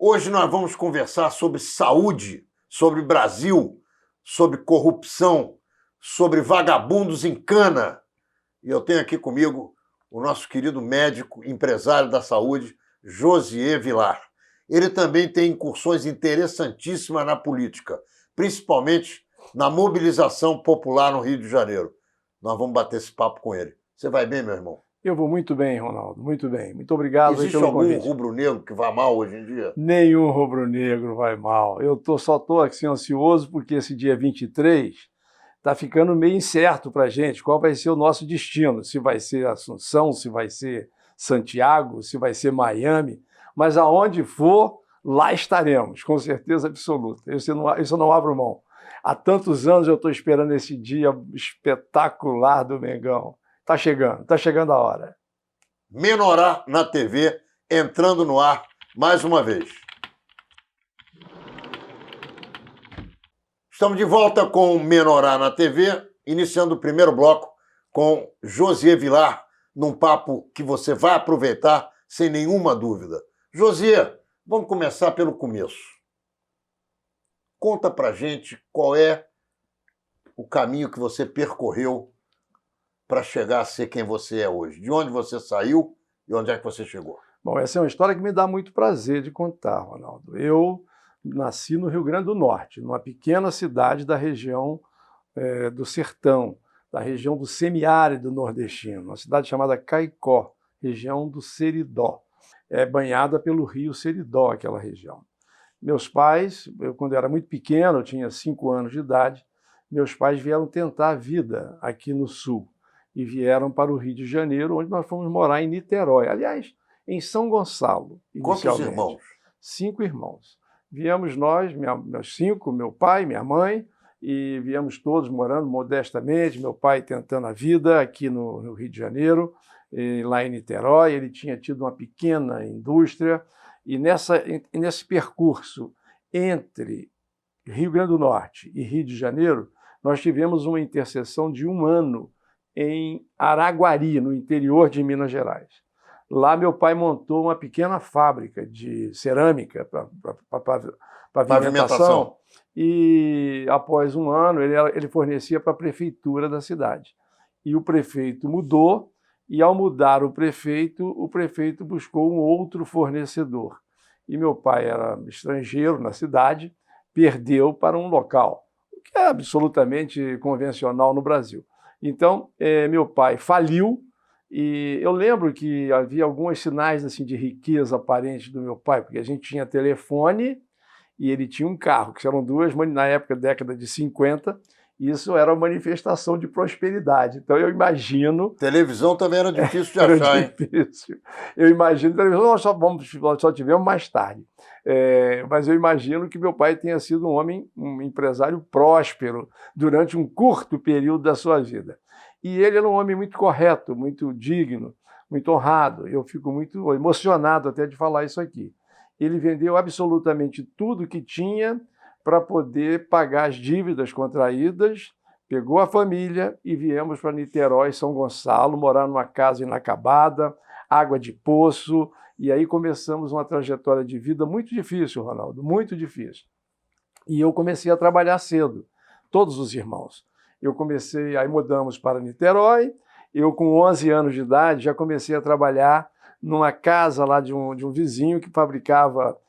Hoje nós vamos conversar sobre saúde, sobre Brasil, sobre corrupção, sobre vagabundos em cana. E eu tenho aqui comigo o nosso querido médico, empresário da saúde, Josier Vilar. Ele também tem incursões interessantíssimas na política, principalmente na mobilização popular no Rio de Janeiro. Nós vamos bater esse papo com ele. Você vai bem, meu irmão? Eu vou muito bem, Ronaldo, muito bem. Muito obrigado Existe pelo algum convite. rubro-negro que vá mal hoje em dia? Nenhum rubro-negro vai mal. Só estou assim, ansioso porque esse dia 23 está ficando meio incerto para a gente qual vai ser o nosso destino. Se vai ser Assunção, se vai ser Santiago, se vai ser Miami. Mas aonde for, lá estaremos, com certeza absoluta. Isso eu não abro mão. Há tantos anos eu estou esperando esse dia espetacular do Mengão. Está chegando a hora. Menorá na TV, entrando no ar mais uma vez. Estamos de volta com Menorá na TV, iniciando o primeiro bloco com Josier Vilar, num papo que você vai aproveitar sem nenhuma dúvida. Josier, vamos começar pelo começo. Conta pra gente qual é o caminho que você percorreu para chegar a ser quem você é hoje. De onde você saiu e onde é que você chegou? Bom, essa é uma história que me dá muito prazer de contar, Ronaldo. Eu nasci no Rio Grande do Norte, numa pequena cidade da região do Sertão, da região do semiárido nordestino, uma cidade chamada Caicó, região do Seridó. É banhada pelo rio Seridó, aquela região. Meus pais, quando eu era muito pequeno, eu tinha 5 anos de idade, meus pais vieram tentar a vida aqui no Sul e vieram para o Rio de Janeiro, onde nós fomos morar em Niterói. Aliás, em São Gonçalo, inicialmente. Quantos irmãos? 5 irmãos. Viemos nós, meus 5, meu pai, minha mãe, e viemos todos morando modestamente, meu pai tentando a vida aqui no Rio de Janeiro, lá em Niterói. Ele tinha tido uma pequena indústria, e nesse percurso entre Rio Grande do Norte e Rio de Janeiro, nós tivemos uma interseção de 1 ano em Araguari, no interior de Minas Gerais. Lá meu pai montou uma pequena fábrica de cerâmica para pavimentação, e após 1 ano ele fornecia para a prefeitura da cidade. E o prefeito mudou, e ao mudar o prefeito buscou um outro fornecedor. E meu pai era estrangeiro na cidade, perdeu para um local, o que é absolutamente convencional no Brasil. Então, meu pai faliu, e eu lembro que havia alguns sinais assim, de riqueza aparente do meu pai, porque a gente tinha telefone e ele tinha um carro, que eram duas, na época, década de 50, isso era uma manifestação de prosperidade. Então, eu imagino... Televisão também era difícil de achar, hein? Difícil. Eu imagino, televisão nós só tivemos mais tarde. Mas eu imagino que meu pai tenha sido um empresário próspero durante um curto período da sua vida. E ele era um homem muito correto, muito digno, muito honrado. Eu fico muito emocionado até de falar isso aqui. Ele vendeu absolutamente tudo que tinha para poder pagar as dívidas contraídas, pegou a família e viemos para Niterói, São Gonçalo, morar numa casa inacabada, água de poço, e aí começamos uma trajetória de vida muito difícil, Ronaldo, muito difícil. E eu comecei a trabalhar cedo, todos os irmãos. Aí mudamos para Niterói, eu com 11 anos de idade já comecei a trabalhar numa casa lá de um vizinho que fabricava.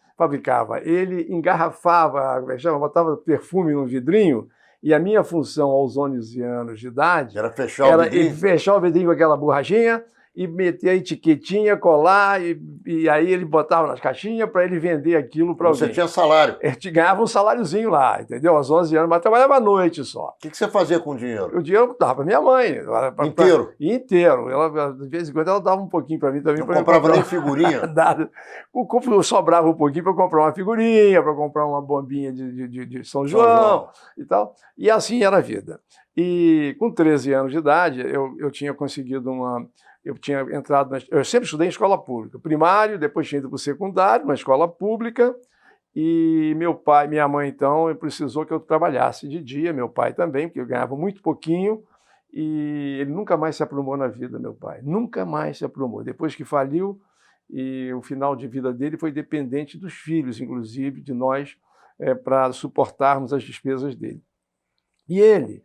Ele engarrafava, botava perfume no vidrinho, e a minha função aos 11 anos de idade era fechar o vidrinho com aquela borrachinha e meter a etiquetinha, colar, e aí ele botava nas caixinhas para ele vender aquilo para alguém. Você tinha salário? Ele ganhava um saláriozinho lá, entendeu? Aos 11 anos, mas trabalhava à noite só. O que você fazia com o dinheiro? O dinheiro eu dava para minha mãe. Inteiro? Inteiro. Ela, de vez em quando ela dava um pouquinho para mim também. Não comprava nem figurinha? Sobrava um pouquinho para comprar uma figurinha, para comprar uma bombinha de São João e tal. E assim era a vida. E com 13 anos de idade, eu tinha conseguido eu tinha entrado... Eu sempre estudei em escola pública. Primário, depois tinha ido para o secundário, na escola pública. E meu pai, minha mãe, então, precisou que eu trabalhasse de dia. Meu pai também, porque eu ganhava muito pouquinho. E ele nunca mais se aprumou na vida, meu pai. Nunca mais se aprumou. Depois que faliu, e o final de vida dele foi dependente dos filhos, inclusive, de nós, para suportarmos as despesas dele. E ele,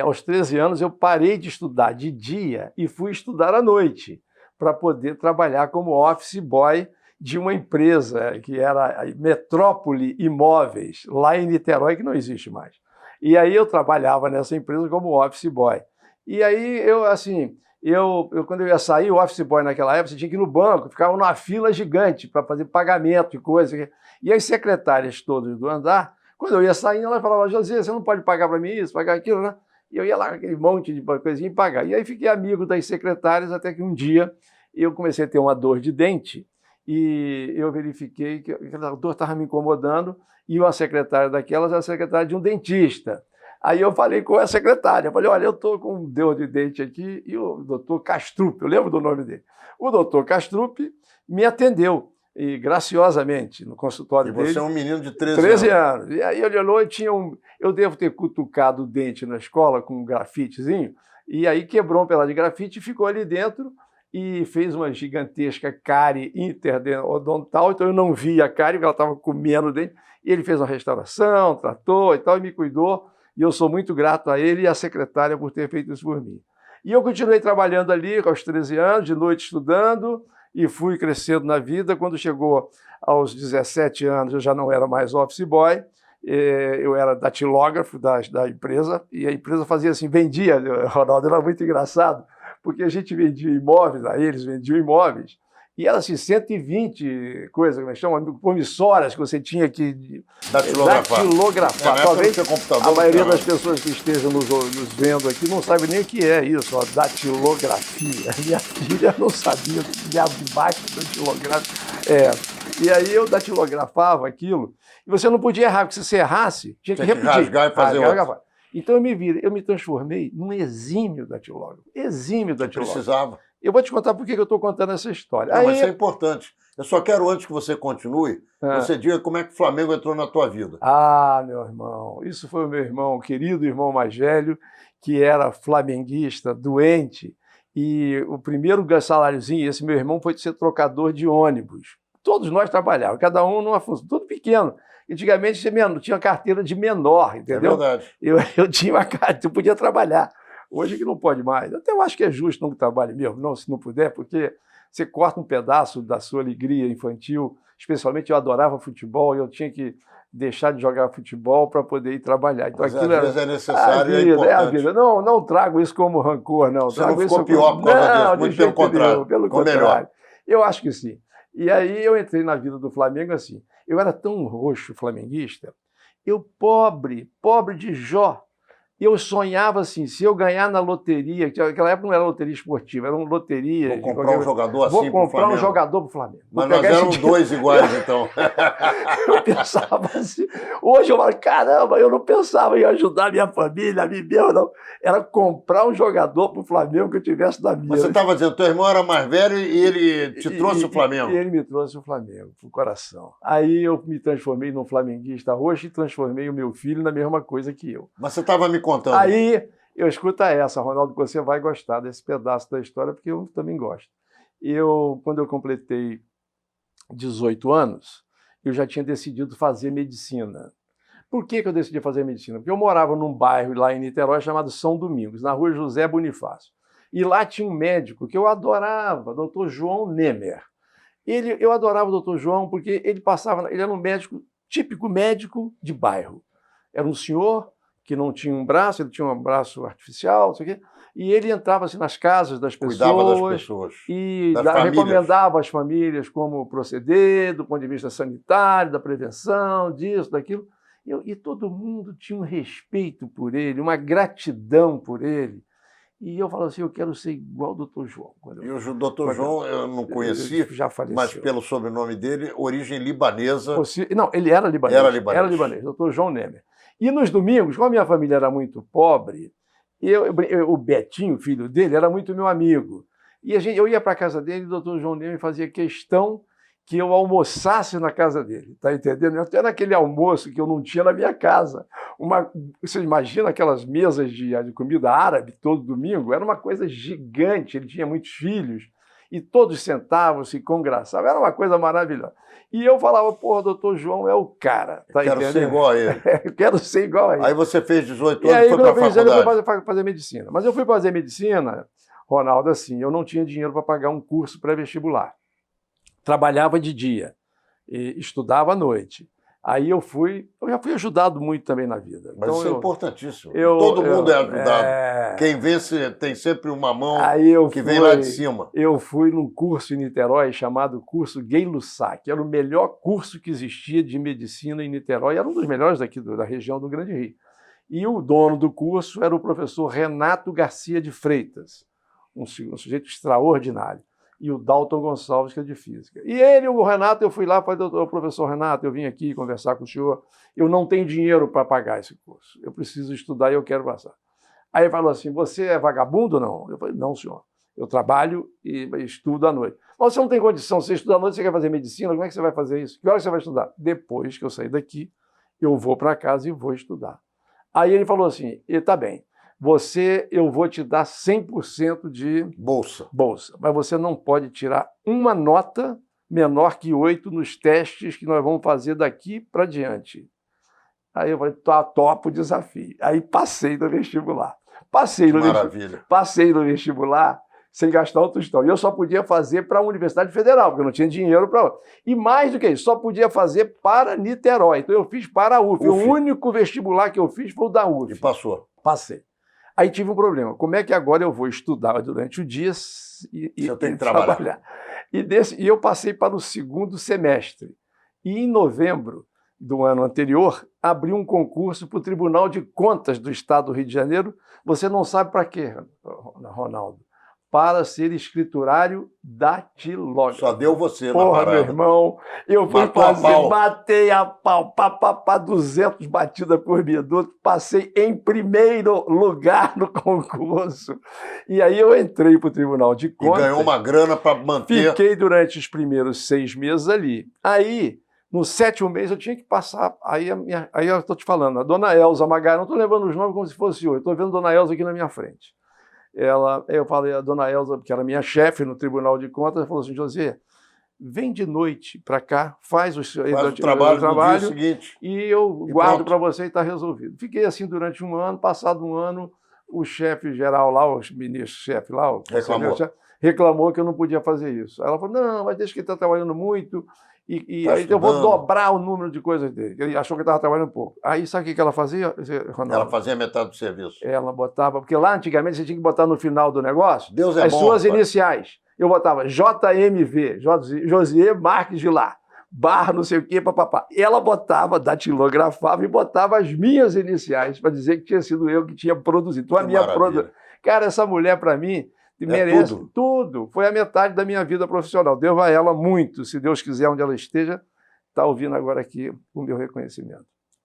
aos 13 anos, eu parei de estudar de dia e fui estudar à noite, para poder trabalhar como office boy de uma empresa que era a Metrópole Imóveis, lá em Niterói, que não existe mais. E aí eu trabalhava nessa empresa como office boy. E aí quando eu ia sair, o office boy naquela época, você tinha que ir no banco, ficava numa fila gigante para fazer pagamento e coisa. E as secretárias todas do andar, quando eu ia saindo, ela falava: José, você não pode pagar para mim isso, pagar aquilo, né? E eu ia lá com aquele monte de coisinha e pagar. E aí fiquei amigo das secretárias até que um dia eu comecei a ter uma dor de dente e eu verifiquei que aquela dor estava me incomodando e uma secretária daquelas era a secretária de um dentista. Aí eu falei com a secretária, falei: olha, eu estou com um dor de dente aqui, e o doutor Castrup, eu lembro do nome dele. O doutor Castrup me atendeu, e graciosamente, no consultório dele. E você é um menino de 13 anos. E aí ele olhou e tinha eu devo ter cutucado o dente na escola com um grafitezinho, e aí quebrou um pedaço de grafite e ficou ali dentro e fez uma gigantesca cárie interdontal, então eu não vi a cárie, porque ela estava comendo o dente, e ele fez uma restauração, tratou e tal, e me cuidou, e eu sou muito grato a ele e à secretária por ter feito isso por mim. E eu continuei trabalhando ali aos 13 anos, de noite estudando, e fui crescendo na vida. Quando chegou aos 17 anos, eu já não era mais office boy, eu era datilógrafo da empresa, e a empresa fazia assim, vendia, Ronaldo, era muito engraçado, porque a gente vendia imóveis, aí eles vendiam imóveis, e era assim, 120 coisas, como chamam, promissoras que você tinha que datilografar. Talvez a maioria das pessoas que estejam nos vendo aqui não sabe nem o que é isso, a datilografia. Minha filha não sabia o que era debaixo do datilográfico. E aí eu datilografava aquilo, e você não podia errar, porque se você errasse, tinha que repetir. Rasgar e fazer outro. Então eu me transformei num exímio datilógrafo. Exímio datilógrafo. Precisava. Eu vou te contar por que eu estou contando essa história. Não, mas isso é importante. Eu só quero, antes que você continue, você diga como é que o Flamengo entrou na tua vida. Ah, meu irmão, isso foi o meu irmão, o querido irmão mais velho, que era flamenguista, doente, e o primeiro saláriozinho, esse meu irmão, foi de ser trocador de ônibus. Todos nós trabalhávamos, cada um numa função, tudo pequeno. Antigamente você tinha carteira de menor, entendeu? É verdade. Eu tinha uma carteira, eu podia trabalhar. Hoje que não pode mais. Até eu acho que é justo não que trabalhe mesmo, não, se não puder, porque você corta um pedaço da sua alegria infantil. Especialmente eu adorava futebol e eu tinha que deixar de jogar futebol para poder ir trabalhar. Então, mas às vezes é necessário e é importante. A vida. Não trago isso como rancor, não. Você não ficou pior por causa disso, muito pelo contrário. Pelo contrário. Melhor. Eu acho que sim. E aí eu entrei na vida do Flamengo assim. Eu era tão roxo flamenguista, eu pobre de Jó. Eu sonhava assim, se eu ganhar na loteria, que naquela época não era loteria esportiva, era uma loteria. Vou comprar um jogador assim pro Flamengo. Vou comprar um jogador pro Flamengo. Mas nós éramos dois iguais, então. Eu pensava assim. Hoje eu falo, caramba, eu não pensava em ajudar a minha família, a mim mesmo, não. Era comprar um jogador pro Flamengo que eu tivesse da minha. Mas você estava dizendo, teu irmão era mais velho e ele te trouxe o Flamengo. E ele me trouxe o Flamengo, pro coração. Aí eu me transformei num flamenguista roxo e transformei o meu filho na mesma coisa que eu. Mas você estava me contando. Aí eu escuto essa, Ronaldo, que você vai gostar desse pedaço da história, porque eu também gosto. Quando eu completei 18 anos, eu já tinha decidido fazer medicina. Por que eu decidi fazer medicina? Porque eu morava num bairro lá em Niterói chamado São Domingos, na rua José Bonifácio. E lá tinha um médico que eu adorava, Dr. João Nemer. Eu adorava o Dr. João porque ele era um médico, típico médico de bairro. Era um senhor que não tinha um braço, ele tinha um braço artificial, não sei o quê, e ele entrava assim, nas casas das pessoas, cuidava das pessoas e recomendava às famílias como proceder, do ponto de vista sanitário, da prevenção, disso, daquilo. E todo mundo tinha um respeito por ele, uma gratidão por ele. E eu falava assim, eu quero ser igual ao Dr. João. E o Dr. João eu não conheci, já faleceu, mas pelo sobrenome dele, origem libanesa. Não, ele era libanês. Era libanês. Dr. João Nemer. E nos domingos, como a minha família era muito pobre, o Betinho, filho dele, era muito meu amigo. E eu ia para a casa dele e o Dr. João Nemer fazia questão que eu almoçasse na casa dele, tá entendendo? Até naquele almoço que eu não tinha na minha casa. Você imagina aquelas mesas de comida árabe todo domingo? Era uma coisa gigante, ele tinha muitos filhos. e todos sentavam, se congraçavam, era uma coisa maravilhosa. E eu falava, porra, doutor João é o cara. Tá Quero entendendo? ser igual a ele. Quero ser igual a ele. Aí você fez 18 E anos aí, e foi quando para a eu fiz exame, faculdade. eu fui fazer medicina. Mas eu fui fazer medicina, Ronaldo, assim, eu não tinha dinheiro para pagar um curso pré-vestibular. Trabalhava de dia, e estudava à noite. Aí eu já fui ajudado muito também na vida. Mas então, isso é importantíssimo. eu- Todo mundo é eu- ajudado. é. Quem vence tem sempre uma mão Aí que vem lá de cima. Eu fui num curso em Niterói chamado curso Gay-Lussac, que era o melhor curso que existia de medicina em Niterói, era um dos melhores daqui da região do Grande Rio. E o dono do curso era o professor Renato Garcia de Freitas, um sujeito extraordinário, e o Dalton Gonçalves, que é de física. E ele, o Renato, eu fui lá e falei, professor Renato, eu vim aqui conversar com o senhor, eu não tenho dinheiro para pagar esse curso, eu preciso estudar e eu quero passar. Aí ele falou assim, você é vagabundo ou não? Eu falei, não, senhor, eu trabalho e estudo à noite. Mas você não tem condição, você estuda à noite, você quer fazer medicina, como é que você vai fazer isso? Que hora você vai estudar? Depois que eu sair daqui, eu vou para casa e vou estudar. Aí ele falou assim, tá bem, eu vou te dar 100% de Bolsa. mas você não pode tirar uma nota menor que 8 nos testes que nós vamos fazer daqui para diante. Aí eu falei, topo o desafio. Aí passei no vestibular. Passei no vestibular sem gastar um tostão. E eu só podia fazer para a Universidade Federal, porque eu não tinha dinheiro para outra. E mais do que isso, só podia fazer para Niterói. Então eu fiz para a UF. O único vestibular que eu fiz foi o da UF. E passou. Passei. Aí tive um problema. Como é que agora eu vou estudar durante o dia e tem que trabalhar? E eu passei para o segundo semestre. E em novembro do ano anterior, abri um concurso para o Tribunal de Contas do Estado do Rio de Janeiro. Você não sabe para quê, Ronaldo? Para ser escriturário datilógrafo. Só deu você na Porra, parada. meu irmão, eu fui batei a pau, 200 batidas por minuto, passei em primeiro lugar no concurso. E aí eu entrei para o Tribunal de Contas. E ganhou uma grana para manter. Fiquei durante os primeiros 6 meses ali. Aí, no 7º mês, eu tinha que passar. Aí eu estou te falando, a dona Elza Magalhães, não estou lembrando os nomes como se fosse hoje, estou vendo a dona Elza aqui na minha frente. Eu falei, a dona Elza, que era minha chefe no Tribunal de Contas, falou assim, José, vem de noite para cá, faz o trabalho no dia seguinte. E eu guardo para você e está resolvido. Fiquei assim durante um ano, passado um ano, o chefe geral lá, o ministro-chefe lá, reclamou que eu não podia fazer isso. Aí ela falou, não, mas deixa que ele está trabalhando muito, e aí eu vou dobrar o número de coisas dele. Ele achou que eu estava trabalhando pouco. Aí sabe o que ela fazia, Ronaldo? Ela fazia metade do serviço. Ela botava, porque lá antigamente você tinha que botar no final do negócio as suas iniciais. Eu botava JMV, Josier Marques Vilar, barra não sei o quê, papapá. Ela botava, datilografava e botava as minhas iniciais para dizer que tinha sido eu que tinha produzido. Então, a minha produção. Cara, essa mulher, para mim, merece tudo. Foi a metade da minha vida profissional. Devo a ela muito. Se Deus quiser, onde ela esteja, está ouvindo agora aqui o meu reconhecimento.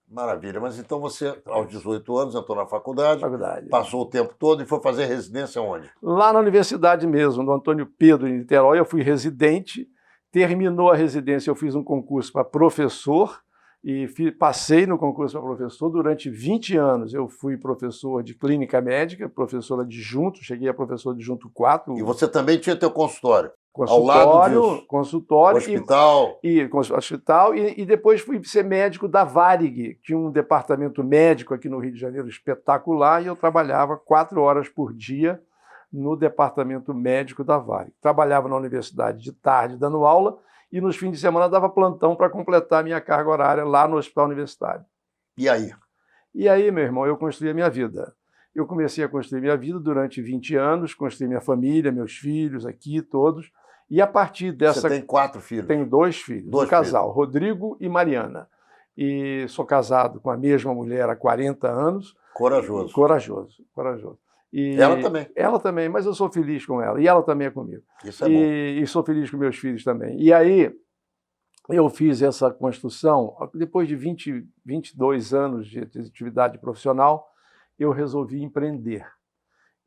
Maravilha. Mas então você, aos 18 anos, entrou na faculdade, passou o tempo todo e foi fazer residência onde? Lá na universidade mesmo, no Antônio Pedro, em Niterói. Eu fui residente. Terminou a residência, eu fiz um concurso para professor e passei no concurso para professor. Durante 20 anos eu fui professor de clínica médica, professor adjunto, cheguei a professor adjunto 4. E você também tinha teu consultório? Consultório, hospital. E depois fui ser médico da Varig, tinha um departamento médico aqui no Rio de Janeiro espetacular e eu trabalhava 4 horas por dia no departamento médico da Varig. Trabalhava na universidade de tarde dando aula e nos fins de semana dava plantão para completar a minha carga horária lá no hospital universitário. E aí? E aí, meu irmão, eu construí a minha vida. Eu comecei a construir minha vida durante 20 anos, construí minha família, meus filhos aqui, todos. E a partir dessa... Você tem 4 filhos? Tenho 2 filhos, um casal, Rodrigo e Mariana. E sou casado com a mesma mulher há 40 anos. Corajoso. Corajoso. E ela também? Ela também, mas eu sou feliz com ela. E ela também é comigo. Isso é bom. E sou feliz com meus filhos também. E aí, eu fiz essa construção, depois de 22 anos de atividade profissional, eu resolvi empreender.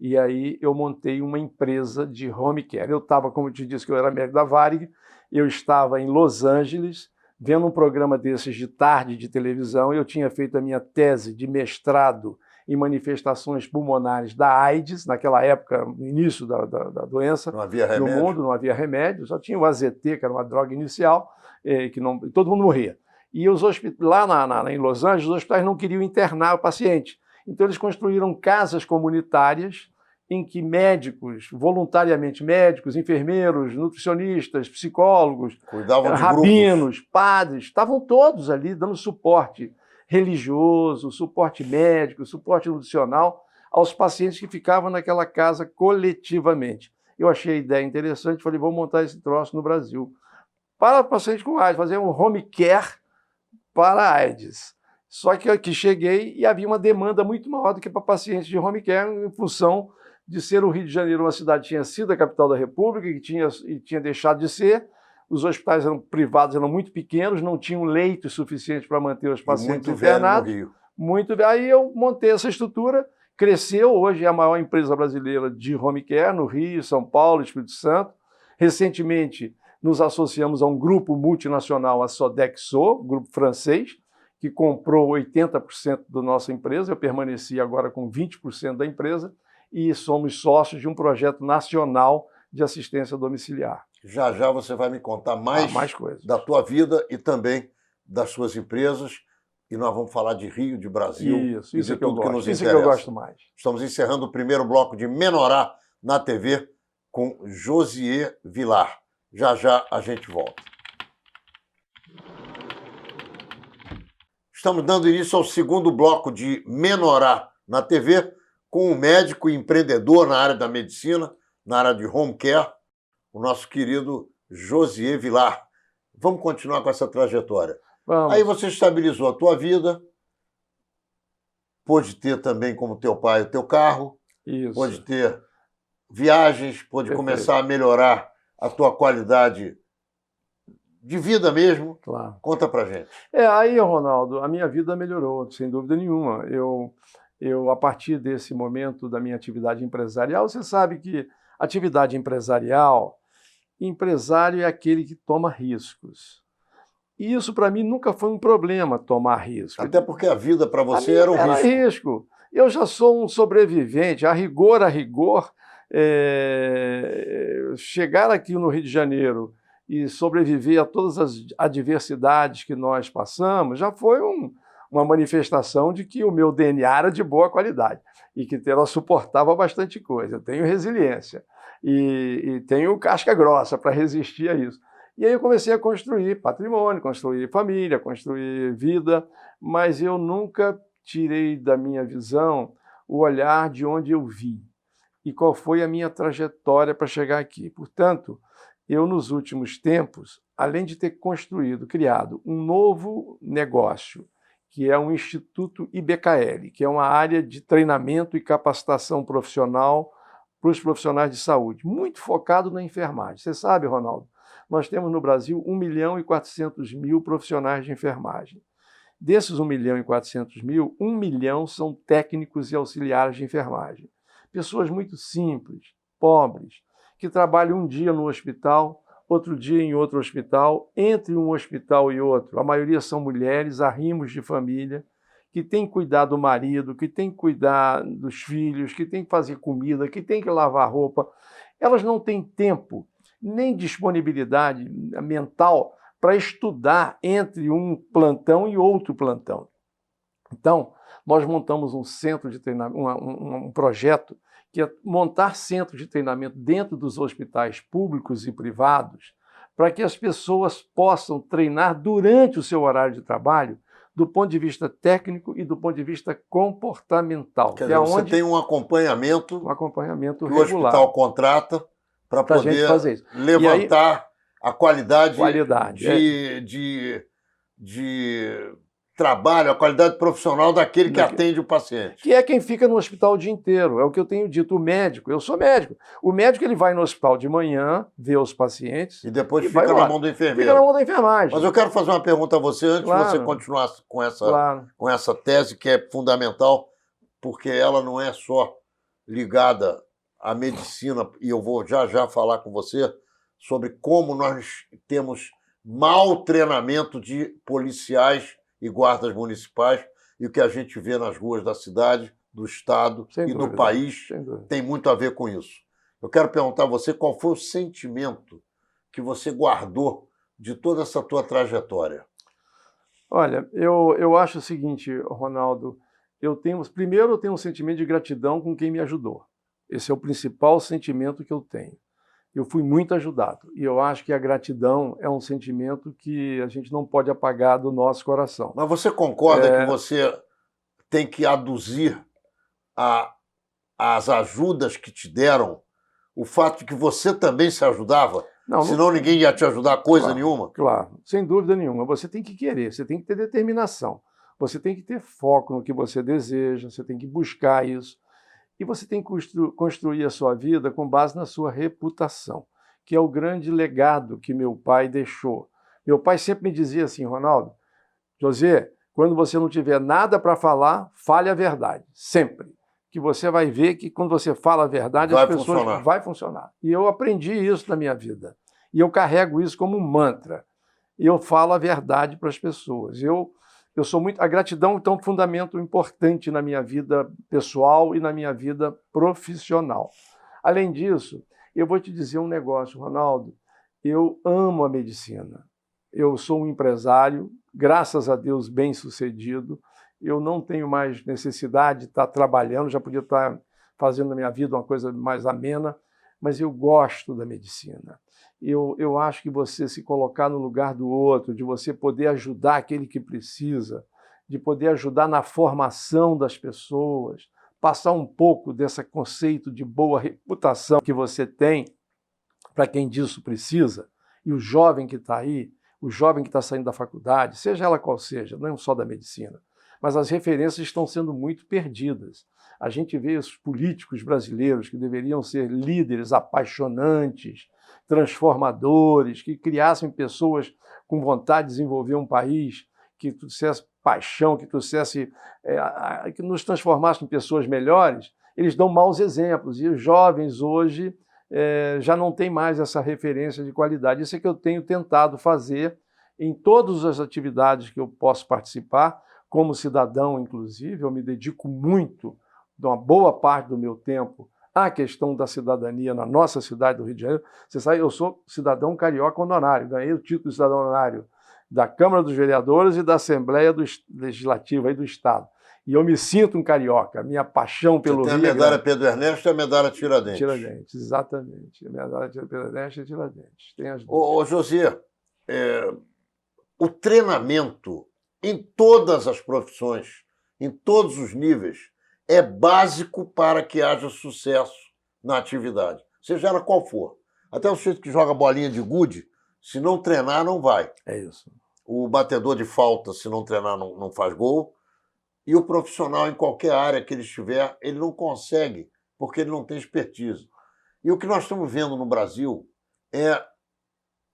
E aí eu montei uma empresa de home care. Eu estava, como eu te disse, que eu era médico da Varig, eu estava em Los Angeles, vendo um programa desses de tarde de televisão, eu tinha feito a minha tese de mestrado em manifestações pulmonares da AIDS, naquela época, no início da doença. Não havia No remédio. mundo não havia remédio, só tinha o AZT, que era uma droga inicial, que não, todo mundo morria. E lá em Los Angeles, os hospitais não queriam internar o paciente. Então, eles construíram casas comunitárias em que médicos, voluntariamente médicos, enfermeiros, nutricionistas, psicólogos, Cuidavam de rabinos, padres, estavam todos ali dando suporte religioso, suporte médico, suporte nutricional aos pacientes que ficavam naquela casa coletivamente. Eu achei a ideia interessante, falei, vou montar esse troço no Brasil. Para pacientes com AIDS, fazer um home care para AIDS. Só que aqui cheguei e havia uma demanda muito maior do que para pacientes de home care, em função de ser o Rio de Janeiro uma cidade que tinha sido a capital da República e tinha deixado de ser. Os hospitais privados eram muito pequenos, não tinham leitos suficientes para manter os pacientes internados. Muito velho. Aí eu montei essa estrutura, cresceu, hoje é a maior empresa brasileira de home care no Rio, São Paulo, Espírito Santo. Recentemente, nos associamos a um grupo multinacional, a Sodexo, grupo francês, que comprou 80% da nossa empresa. Eu permaneci agora com 20% da empresa e somos sócios de um projeto nacional de assistência domiciliar. Já já você vai me contar mais coisas da tua vida e também das suas empresas. E nós vamos falar de Rio, de Brasil isso e de tudo que nos interessa. Isso que eu gosto mais. Estamos encerrando o primeiro bloco de Menorá na TV com Josier Vilar. Já já a gente volta. Estamos dando início ao segundo bloco de Menorá na TV com um médico e empreendedor na área da medicina, na área de home care, o nosso querido Josier Vilar. Vamos continuar com essa trajetória. Vamos. Aí você estabilizou a tua vida, pôde ter também, como teu pai, o teu carro, Isso. pôde ter viagens, pôde Perfeito. começar a melhorar a tua qualidade de vida mesmo. Claro. Conta pra gente. Aí, Ronaldo, a minha vida melhorou, sem dúvida nenhuma. Eu, a partir desse momento da minha atividade empresarial, você sabe que atividade empresarial, empresário é aquele que toma riscos. E isso, para mim, nunca foi um problema, tomar risco. Até porque a vida para você era um risco. Risco. Eu já sou um sobrevivente, a rigor, chegar aqui no Rio de Janeiro e sobreviver a todas as adversidades que nós passamos, já foi uma manifestação de que o meu DNA era de boa qualidade e que ela suportava bastante coisa. Eu tenho resiliência e tenho casca grossa para resistir a isso. E aí eu comecei a construir patrimônio, construir família, construir vida, mas eu nunca tirei da minha visão o olhar de onde eu vim e qual foi a minha trajetória para chegar aqui. Portanto, eu, nos últimos tempos, além de ter criado um novo negócio, que é o Instituto IBKL, que é uma área de treinamento e capacitação profissional para os profissionais de saúde, muito focado na enfermagem. Você sabe, Ronaldo, nós temos no Brasil 1.400.000 profissionais de enfermagem. Desses 1.400.000, 1 milhão são técnicos e auxiliares de enfermagem. Pessoas muito simples, pobres, que trabalham um dia no hospital, outro dia em outro hospital, entre um hospital e outro. A maioria são mulheres, arrimos de família, que têm que cuidar do marido, que têm que cuidar dos filhos, que têm que fazer comida, que têm que lavar roupa. Elas não têm tempo, nem disponibilidade mental para estudar entre um plantão e outro plantão. Então, nós montamos um centro de treinamento, um projeto que é montar centros de treinamento dentro dos hospitais públicos e privados para que as pessoas possam treinar durante o seu horário de trabalho do ponto de vista técnico e do ponto de vista comportamental. Quer dizer, você tem um acompanhamento regular. Que o hospital contrata para poder fazer isso. levantar a qualidade de trabalho, a qualidade profissional daquele que atende o paciente. Que é quem fica no hospital o dia inteiro, é o que eu tenho dito. O médico, eu sou médico. O médico ele vai no hospital de manhã, vê os pacientes... E depois fica na mão do enfermeiro. Fica na mão da enfermagem. Mas eu quero fazer uma pergunta a você antes de você continuar com essa tese que é fundamental, porque ela não é só ligada à medicina, e eu vou já já falar com você sobre como nós temos mau treinamento de policiais e guardas municipais e o que a gente vê nas ruas da cidade do Estado Sem e dúvida, do país sem dúvida. tem muito a ver com isso. Eu quero perguntar a você qual foi o sentimento que você guardou de toda essa tua trajetória. Olha, eu acho o seguinte, Ronaldo, primeiro eu tenho um sentimento de gratidão com quem me ajudou. Esse é o principal sentimento que eu tenho. Eu fui muito ajudado e eu acho que a gratidão é um sentimento que a gente não pode apagar do nosso coração. Mas você concorda que você tem que aduzir as ajudas que te deram, o fato de que você também se ajudava? Não, senão ninguém ia te ajudar coisa claro, nenhuma? Claro, sem dúvida nenhuma. Você tem que querer, você tem que ter determinação, você tem que ter foco no que você deseja, você tem que buscar isso. E você tem que construir a sua vida com base na sua reputação, que é o grande legado que meu pai deixou. Meu pai sempre me dizia assim, Ronaldo, José, quando você não tiver nada para falar, fale a verdade, sempre. Que você vai ver que quando você fala a verdade, as pessoas vai funcionar. E eu aprendi isso na minha vida. E eu carrego isso como um mantra. E eu falo a verdade para as pessoas. Eu sou muito. A gratidão é um fundamento importante na minha vida pessoal e na minha vida profissional. Além disso, eu vou te dizer um negócio, Ronaldo. Eu amo a medicina. Eu sou um empresário, graças a Deus, bem-sucedido. Eu não tenho mais necessidade de estar trabalhando, já podia estar fazendo na minha vida uma coisa mais amena, mas eu gosto da medicina. Eu acho que você se colocar no lugar do outro, de você poder ajudar aquele que precisa, de poder ajudar na formação das pessoas, passar um pouco desse conceito de boa reputação que você tem para quem disso precisa, e o jovem que está aí, o jovem que está saindo da faculdade, seja ela qual seja, não só da medicina, mas as referências estão sendo muito perdidas. A gente vê os políticos brasileiros que deveriam ser líderes apaixonantes, transformadores, que criassem pessoas com vontade de desenvolver um país, que trouxesse paixão, que trouxesse, que nos transformasse em pessoas melhores. Eles dão maus exemplos e os jovens hoje já não têm mais essa referência de qualidade. Isso é que eu tenho tentado fazer em todas as atividades que eu posso participar, como cidadão, inclusive. Eu me dedico muito, de uma boa parte do meu tempo, à questão da cidadania na nossa cidade do Rio de Janeiro. Você sabe, eu sou cidadão carioca honorário, ganhei o título de cidadão honorário da Câmara dos Vereadores e da Assembleia Legislativa aí do Estado. E eu me sinto um carioca, minha paixão pelo Rio. Você tem a medalha Pedro Ernesto e a medalha Tiradentes. Tiradentes, exatamente. A medalha Pedro Ernesto e Tiradentes. Tem as duas. Ô José, o treinamento em todas as profissões, em todos os níveis, é básico para que haja sucesso na atividade, seja ela qual for. Até o sujeito que joga bolinha de gude, se não treinar, não vai. É isso. O batedor de falta, se não treinar, não faz gol. E o profissional, em qualquer área que ele estiver, ele não consegue, porque ele não tem expertise. E o que nós estamos vendo no Brasil é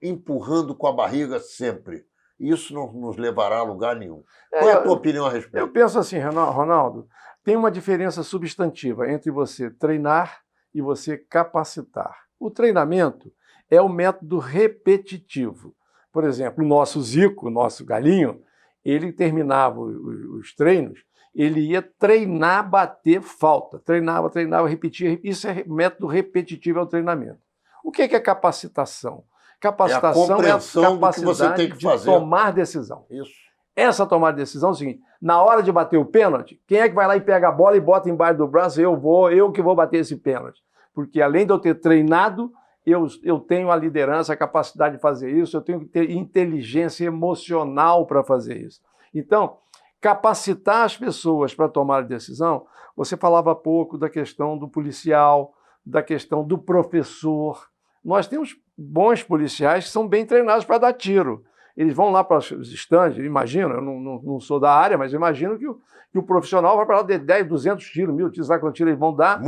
empurrando com a barriga sempre. Isso não nos levará a lugar nenhum. Qual é a tua opinião a respeito? Eu penso assim, Ronaldo, tem uma diferença substantiva entre você treinar e você capacitar. O treinamento é o método repetitivo. Por exemplo, o nosso Zico, o nosso Galinho, ele terminava os treinos, ele ia treinar, bater falta. Treinava, repetia. Isso é método repetitivo, é o treinamento. O que é capacitação? Capacitação é a compreensão do que você tem que fazer. De tomar decisão. Isso. Essa tomada de decisão é o seguinte: na hora de bater o pênalti, quem é que vai lá e pega a bola e bota embaixo do braço? Eu que vou bater esse pênalti. Porque além de eu ter treinado, eu tenho a liderança, a capacidade de fazer isso, eu tenho que ter inteligência emocional para fazer isso. Então, capacitar as pessoas para tomar a decisão, você falava há pouco da questão do policial, da questão do professor. Nós temos bons policiais que são bem treinados para dar tiro. Eles vão lá para os estandes, imagino, eu não sou da área, mas imagino que o profissional vai para lá de 10, 200 tiros, 1000 tiros, sabe quantos tiros eles vão dar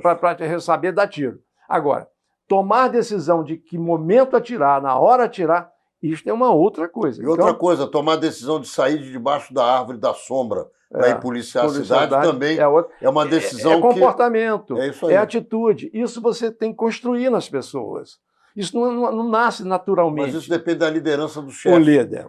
para saber dar tiro. Agora, tomar decisão de que momento atirar, na hora atirar, isso é uma outra coisa. E outra coisa, tomar decisão de sair de debaixo da árvore da sombra para ir policiar a cidade também é uma decisão que... É comportamento, é atitude. Isso você tem que construir nas pessoas. Isso não nasce naturalmente. Mas isso depende da liderança do chefe.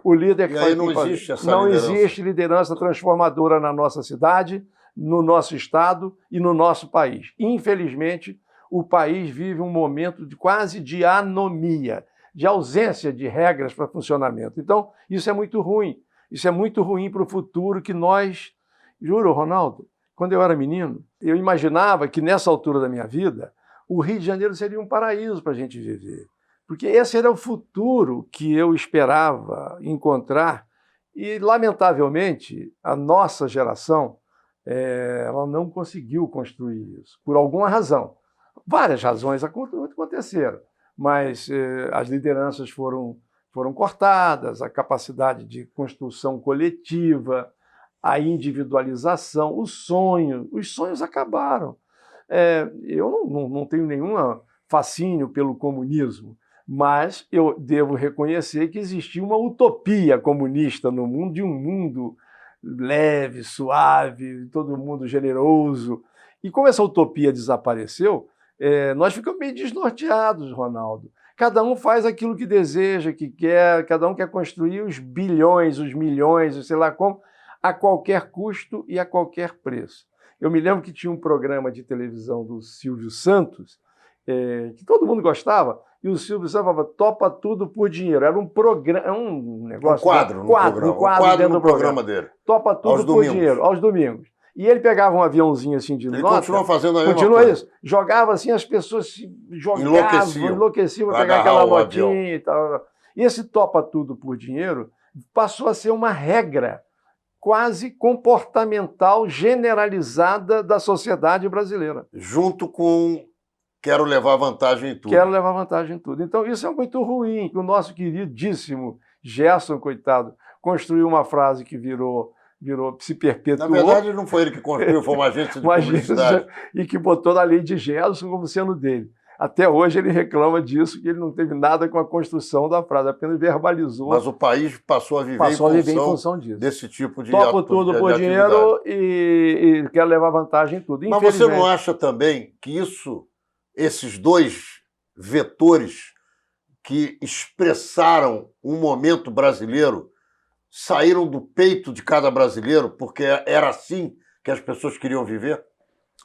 O líder que faz. E aí não existe essa liderança. Não existe liderança transformadora na nossa cidade, no nosso Estado e no nosso país. Infelizmente, o país vive um momento quase de anomia, de ausência de regras para funcionamento. Então, isso é muito ruim. Isso é muito ruim para o futuro que nós... Juro, Ronaldo, quando eu era menino, eu imaginava que nessa altura da minha vida, o Rio de Janeiro seria um paraíso para a gente viver. Porque esse era o futuro que eu esperava encontrar e, lamentavelmente, a nossa geração ela não conseguiu construir isso, por alguma razão. Várias razões aconteceram, mas as lideranças foram cortadas, a capacidade de construção coletiva, a individualização, os sonhos acabaram. Eu não tenho nenhum fascínio pelo comunismo, mas eu devo reconhecer que existia uma utopia comunista no mundo, de um mundo leve, suave, todo mundo generoso. E como essa utopia desapareceu, nós ficamos meio desnorteados, Ronaldo. Cada um faz aquilo que deseja, que quer, cada um quer construir os bilhões, os milhões, sei lá como, a qualquer custo e a qualquer preço. Eu me lembro que tinha um programa de televisão do Silvio Santos, que todo mundo gostava, e o Silvio Santos falava, topa tudo por dinheiro. Era um programa, um negócio... Um quadro dentro do programa dele. Topa tudo por dinheiro, aos domingos. E ele pegava um aviãozinho assim de nota... Ele continua fazendo a mesma coisa. Isso. Jogava assim, as pessoas se jogavam, enlouqueciam para pegar aquela notinha e tal. E esse topa tudo por dinheiro passou a ser uma regra quase comportamental generalizada da sociedade brasileira. Junto com quero levar vantagem em tudo. Quero levar vantagem em tudo. Então isso é muito ruim. O nosso queridíssimo Gerson, coitado, construiu uma frase que se perpetuou. Na verdade, não foi ele que construiu, foi uma agência de publicidade. E que botou na lei de Gerson como sendo dele. Até hoje ele reclama disso, que ele não teve nada com a construção da frase, apenas verbalizou. Mas o país passou a viver em função disso. Desse tipo de Topo tudo por dinheiro e quer levar vantagem em tudo. Mas você não acha também que esses dois vetores que expressaram um momento brasileiro saíram do peito de cada brasileiro porque era assim que as pessoas queriam viver?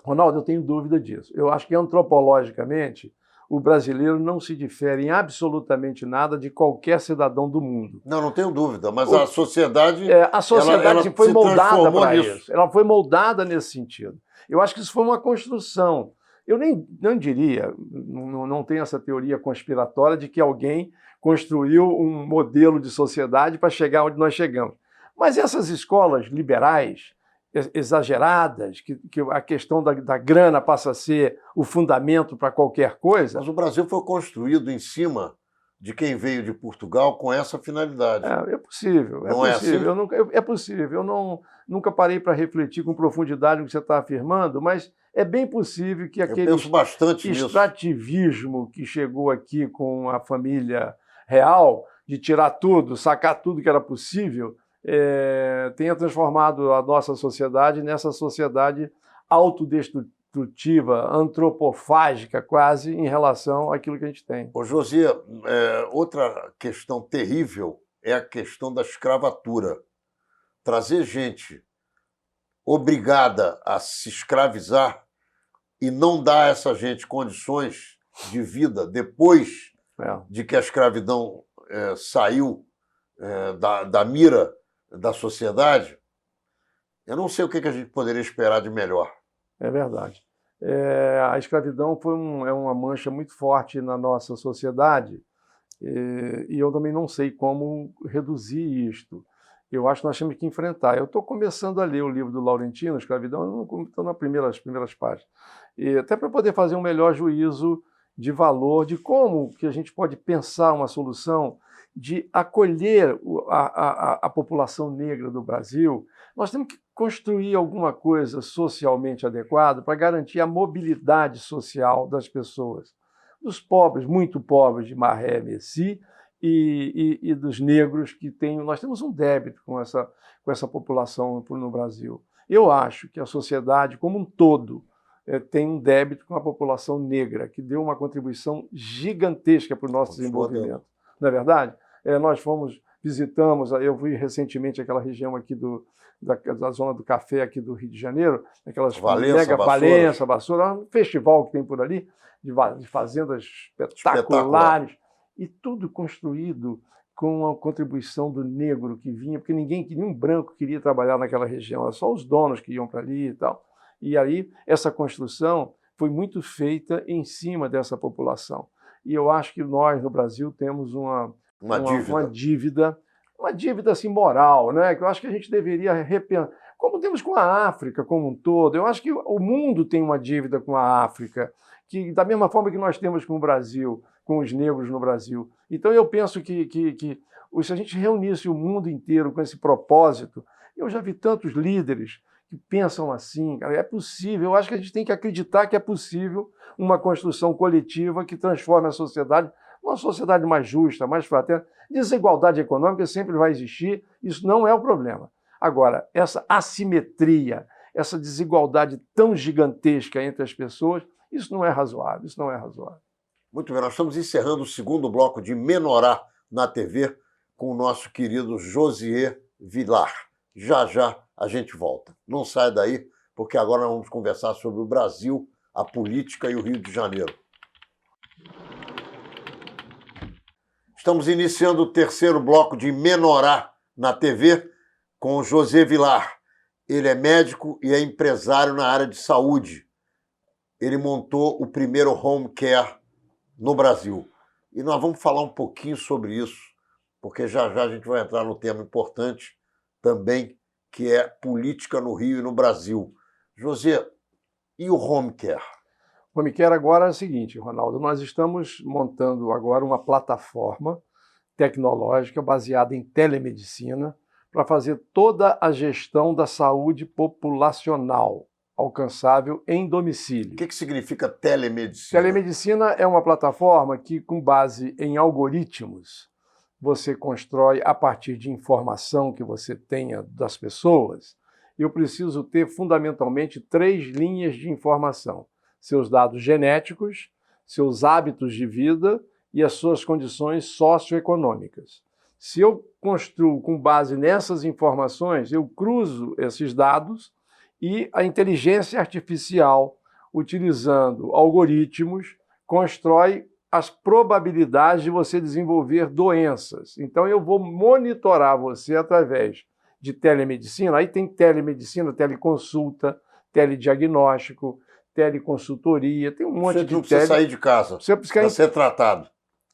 Ronaldo, eu tenho dúvida disso. Eu acho que antropologicamente o brasileiro não se difere em absolutamente nada de qualquer cidadão do mundo. Não tenho dúvida, mas a sociedade... A sociedade ela foi moldada para isso. Ela foi moldada nesse sentido. Eu acho que isso foi uma construção. Eu não diria, não tenho essa teoria conspiratória de que alguém construiu um modelo de sociedade para chegar onde nós chegamos. Mas essas escolas liberais, exageradas, que a questão da grana passa a ser o fundamento para qualquer coisa... Mas o Brasil foi construído em cima de quem veio de Portugal com essa finalidade. É possível. Não é assim? É possível. Eu nunca parei para refletir com profundidade no que você está afirmando, mas é bem possível que aquele extrativismo que chegou aqui com a família real, de tirar tudo, sacar tudo que era possível, tenha transformado a nossa sociedade nessa sociedade autodestrutiva, antropofágica quase, em relação àquilo que a gente tem. Ô, Josias, outra questão terrível é a questão da escravatura. Trazer gente obrigada a se escravizar e não dar a essa gente condições de vida depois de que a escravidão saiu da mira da sociedade, eu não sei o que a gente poderia esperar de melhor. É verdade. A escravidão é uma mancha muito forte na nossa sociedade e eu também não sei como reduzir isto. Eu acho que nós temos que enfrentar. Eu estou começando a ler o livro do Laurentino, Escravidão, eu não estou nas primeiras páginas. E até para poder fazer um melhor juízo de valor, de como que a gente pode pensar uma solução de acolher a população negra do Brasil. Nós temos que construir alguma coisa socialmente adequada para garantir a mobilidade social das pessoas, dos pobres, muito pobres de Maré, Messi, e dos negros que nós temos um débito com essa população no Brasil. Eu acho que a sociedade como um todo tem um débito com a população negra, que deu uma contribuição gigantesca para o nosso desenvolvimento. Não é verdade? Nós fomos visitamos, eu fui recentemente àquela região aqui da zona do café aqui do Rio de Janeiro, aquelas Valença, Vassoura, um festival que tem por ali, de fazendas espetaculares, e tudo construído com a contribuição do negro que vinha, porque nenhum branco queria trabalhar naquela região, era só os donos que iam para ali e tal. E aí essa construção foi muito feita em cima dessa população. E eu acho que nós, no Brasil, temos uma dívida assim, moral, né? Que eu acho que a gente deveria repensar, como temos com a África como um todo. Eu acho que o mundo tem uma dívida com a África, que da mesma forma que nós temos com o Brasil, com os negros no Brasil. Então eu penso que se a gente reunisse o mundo inteiro com esse propósito, eu já vi tantos líderes que pensam assim, cara, é possível. Eu acho que a gente tem que acreditar que é possível uma construção coletiva que transforme a sociedade numa sociedade mais justa, mais fraterna. Desigualdade econômica sempre vai existir, isso não é o problema. Agora, essa assimetria, essa desigualdade tão gigantesca entre as pessoas, isso não é razoável, isso não é razoável. Muito bem, nós estamos encerrando o segundo bloco de Menorá na TV com o nosso querido Josier Vilar. Já a gente volta. Não sai daí, porque agora nós vamos conversar sobre o Brasil, a política e o Rio de Janeiro. Estamos iniciando o terceiro bloco de Menorá na TV com o José Vilar. Ele é médico e é empresário na área de saúde. Ele montou o primeiro home care no Brasil. E nós vamos falar um pouquinho sobre isso, porque já a gente vai entrar no tema importante também, que é política no Rio e no Brasil. José, e o home care? O home care agora é o seguinte, Ronaldo, nós estamos montando agora uma plataforma tecnológica baseada em telemedicina para fazer toda a gestão da saúde populacional alcançável em domicílio. O que significa telemedicina? Telemedicina é uma plataforma que, com base em algoritmos, você constrói a partir de informação que você tenha das pessoas. Eu preciso ter fundamentalmente 3 linhas de informação: seus dados genéticos, seus hábitos de vida e as suas condições socioeconômicas. Se eu construo com base nessas informações, eu cruzo esses dados e a inteligência artificial, utilizando algoritmos, constrói as probabilidades de você desenvolver doenças. Então, eu vou monitorar você através de telemedicina. Aí tem telemedicina, teleconsulta, telediagnóstico, teleconsultoria, tem um monte de... Você não precisa sair de casa para ser tratado.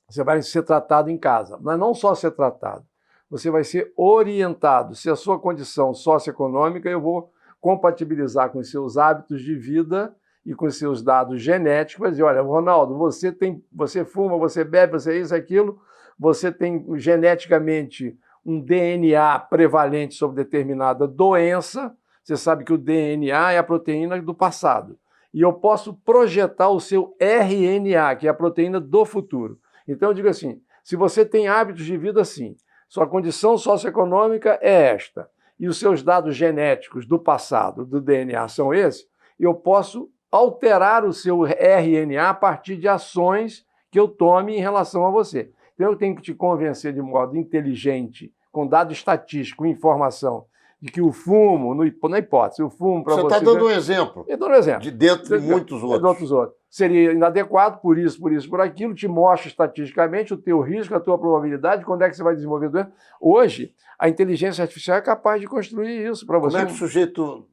Você vai ser tratado em casa, mas não só ser tratado. Você vai ser orientado. Se a sua condição socioeconômica, eu vou compatibilizar com os seus hábitos de vida e com os seus dados genéticos, vai dizer, olha, Ronaldo, você fuma, você bebe, você isso, aquilo, você tem geneticamente um DNA prevalente sobre determinada doença, você sabe que o DNA é a proteína do passado, e eu posso projetar o seu RNA, que é a proteína do futuro. Então eu digo assim, se você tem hábitos de vida assim, sua condição socioeconômica é esta, e os seus dados genéticos do passado, do DNA, são esses, eu posso alterar o seu RNA a partir de ações que eu tome em relação a você. Então, eu tenho que te convencer de modo inteligente, com dado estatístico, informação, de que o fumo, na hipótese, o fumo para você... Você está dando um exemplo. Eu dou um exemplo. De dentro de muitos outros. Seria inadequado, por isso, por aquilo, te mostra estatisticamente o teu risco, a tua probabilidade, quando é que você vai desenvolver doença. Hoje, a inteligência artificial é capaz de construir isso para você. Como é que o sujeito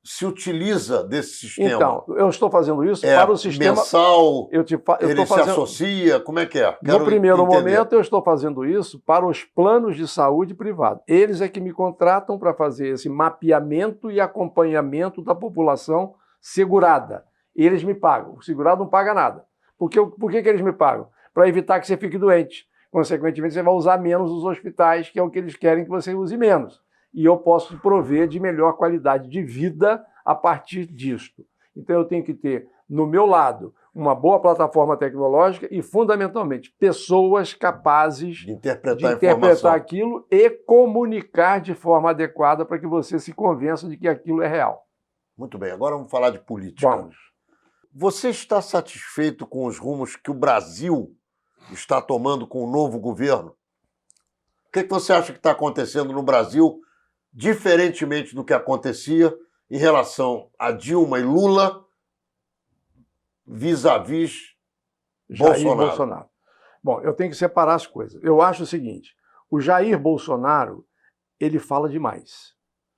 se utiliza desse sistema? Então, eu estou fazendo isso para o sistema... mensal, ele se associa, como é que é? No primeiro momento, eu estou fazendo isso para os planos de saúde privado. Eles é que me contratam para fazer esse mapeamento e acompanhamento da população segurada. Eles me pagam. O segurado não paga nada. Por que eles me pagam? Para evitar que você fique doente. Consequentemente, você vai usar menos os hospitais, que é o que eles querem que você use menos. E eu posso prover de melhor qualidade de vida a partir disto. Então, eu tenho que ter, no meu lado, uma boa plataforma tecnológica e, fundamentalmente, pessoas capazes de interpretar aquilo e comunicar de forma adequada para que você se convença de que aquilo é real. Muito bem, agora vamos falar de política. Vamos. Você está satisfeito com os rumos que o Brasil está tomando com o novo governo? que você acha que está acontecendo no Brasil, diferentemente do que acontecia em relação a Dilma e Lula, vis-à-vis Jair Bolsonaro? Bolsonaro. Bom, eu tenho que separar as coisas. Eu acho o seguinte, o Jair Bolsonaro, ele fala demais.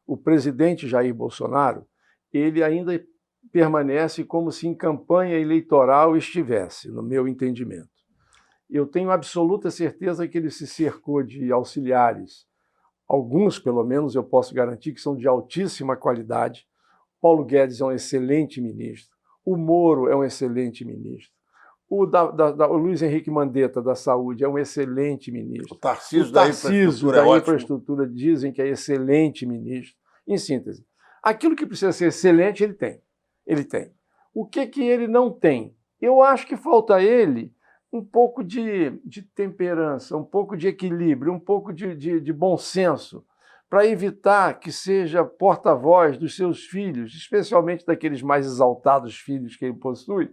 O presidente Jair Bolsonaro, ele ainda permanece como se em campanha eleitoral estivesse, no meu entendimento. Eu tenho absoluta certeza que ele se cercou de auxiliares, alguns, pelo menos, eu posso garantir que são de altíssima qualidade. Paulo Guedes é um excelente ministro, o Moro é um excelente ministro, o Luiz Henrique Mandetta, da Saúde, é um excelente ministro. O Tarcísio da Infraestrutura dizem que é excelente ministro. Em síntese, aquilo que precisa ser excelente, ele tem. Ele tem. O que ele não tem? Eu acho que falta a ele um pouco de temperança, um pouco de equilíbrio, um pouco de bom senso, para evitar que seja porta-voz dos seus filhos, especialmente daqueles mais exaltados filhos que ele possui,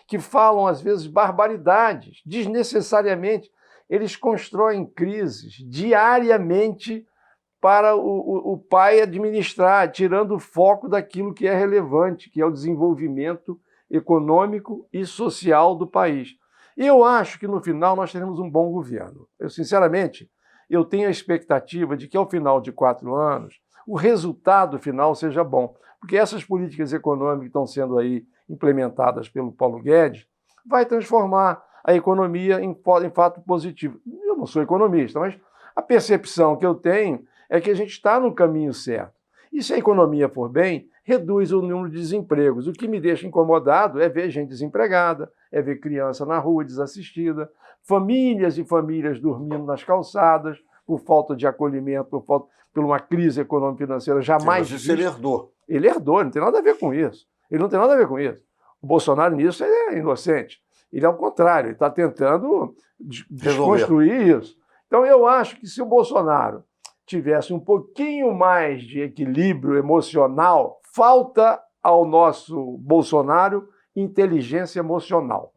que falam, às vezes, barbaridades, desnecessariamente. Eles constroem crises diariamente para o pai administrar, tirando o foco daquilo que é relevante, que é o desenvolvimento econômico e social do país. E eu acho que, no final, nós teremos um bom governo. Eu, sinceramente, eu tenho a expectativa de que, ao final de 4 anos, o resultado final seja bom. Porque essas políticas econômicas que estão sendo aí implementadas pelo Paulo Guedes vai transformar a economia em fato positivo. Eu não sou economista, mas a percepção que eu tenho é que a gente está no caminho certo. E se a economia for bem, reduz o número de desempregos. O que me deixa incomodado é ver gente desempregada, é ver criança na rua desassistida, famílias e famílias dormindo nas calçadas por falta de acolhimento, por uma crise econômica e financeira jamais vista. Ele herdou. Ele herdou, não tem nada a ver com isso. Ele não tem nada a ver com isso. O Bolsonaro, nisso, ele é inocente. Ele é o contrário, ele está tentando desconstruir isso. Então, eu acho que se o Bolsonaro tivesse um pouquinho mais de equilíbrio emocional, falta ao nosso Bolsonaro inteligência emocional.